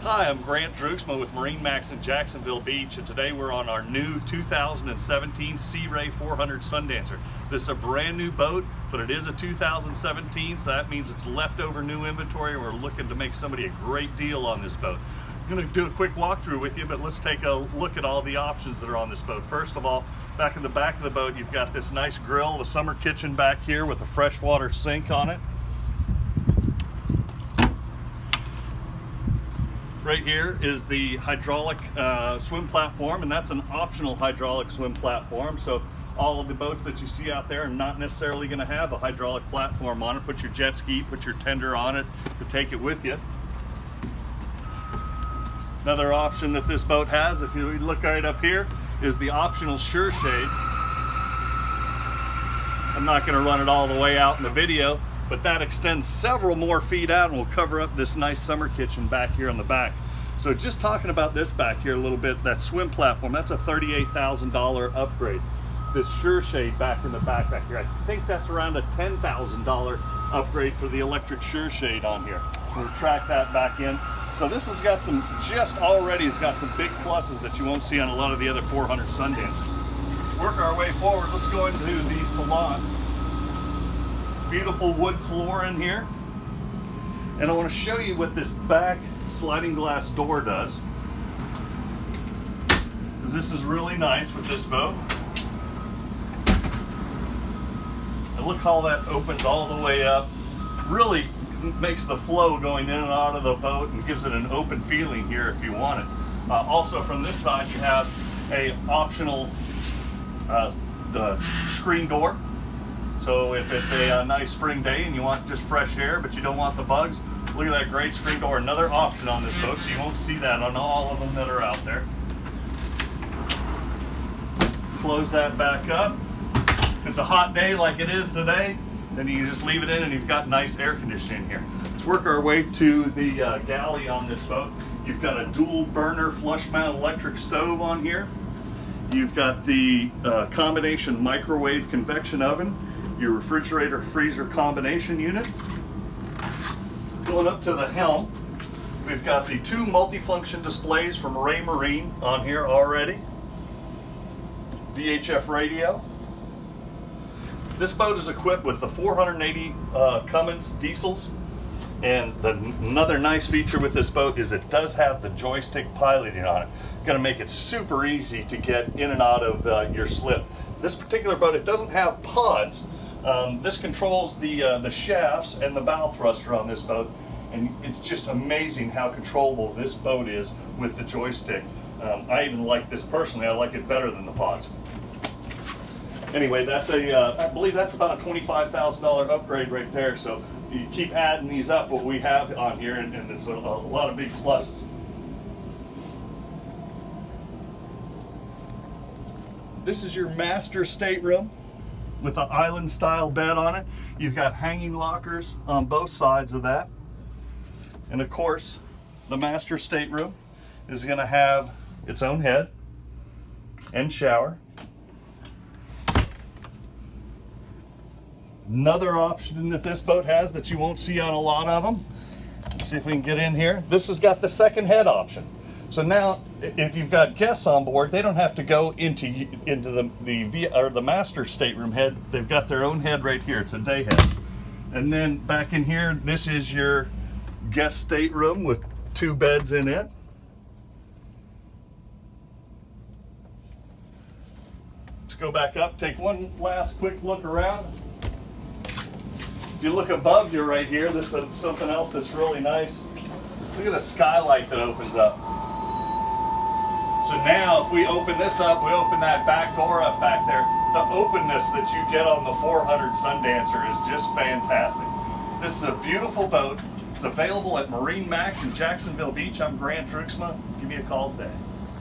Hi, I'm Grant Drooksma with MarineMax in Jacksonville Beach, and today we're on our new 2017 Sea Ray 400 Sundancer. This is a brand new boat, but it is a 2017, so that means it's leftover new inventory, and we're looking to make somebody a great deal on this boat. I'm going to do a quick walkthrough with you, but let's take a look at all the options that are on this boat. First of all, back in the back of the boat, you've got this nice grill, the summer kitchen back here with a freshwater sink on it. Right here is the hydraulic swim platform, and that's an optional hydraulic swim platform. So all of the boats that you see out there are not necessarily going to have a hydraulic platform on it. Put your jet ski, put your tender on it to take it with you. Another option that this boat has, if you look right up here, is the optional sure shade. I'm not going to run it all the way out in the video, but that extends several more feet out and will cover up this nice summer kitchen back here on the back. So just talking about this back here a little bit, that swim platform, that's a $38,000 upgrade. This sure shade back in the back here, I think that's around a $10,000 upgrade for the electric sure shade on here. We'll track that back in. So this has got some, just already has got some big pluses that you won't see on a lot of the other 400 Sundancers. Work our way forward, let's go into the salon. Beautiful wood floor in here, and I want to show you what this back sliding glass door does, because this is really nice with this boat. And look how that opens all the way up, really makes the flow going in and out of the boat and gives it an open feeling here if you want it. Also from this side you have a optional screen door. So if it's a nice spring day and you want just fresh air, but you don't want the bugs, look at that great screen door. Another option on this boat, so you won't see that on all of them that are out there. Close that back up. If it's a hot day like it is today, then you can just leave it in and you've got nice air conditioning here. Let's work our way to the galley on this boat. You've got a dual burner flush mount electric stove on here. You've got the combination microwave convection oven, your refrigerator freezer combination unit. Going up to the helm, we've got the two multifunction displays from Ray Marine on here already. VHF radio. This boat is equipped with the 480 Cummins diesels, and another nice feature with this boat is it does have the joystick piloting on it. Going to make it super easy to get in and out of your slip. This particular boat, it doesn't have pods. This controls the shafts and the bow thruster on this boat, and it's just amazing how controllable this boat is with the joystick. I even like this personally. I like it better than the pods. Anyway, that's I believe that's about a $25,000 upgrade right there. So you keep adding these up, what we have on here, and it's a lot of big pluses. This is your master stateroom with an island style bed on it. You've got hanging lockers on both sides of that. And of course, the master stateroom is going to have its own head and shower. Another option that this boat has that you won't see on a lot of them. Let's see if we can get in here. This has got the second head option. So now, if you've got guests on board, they don't have to go into the master stateroom head. They've got their own head right here. It's a day head. And then back in here, this is your guest stateroom with two beds in it. Let's go back up, take one last quick look around. If you look above you right here, this is something else that's really nice. Look at the skylight that opens up. So now if we open this up, we open that back door up back there, the openness that you get on the 400 Sundancer is just fantastic. This is a beautiful boat. It's available at MarineMax in Jacksonville Beach. I'm Grant Drooksma. Give me a call today.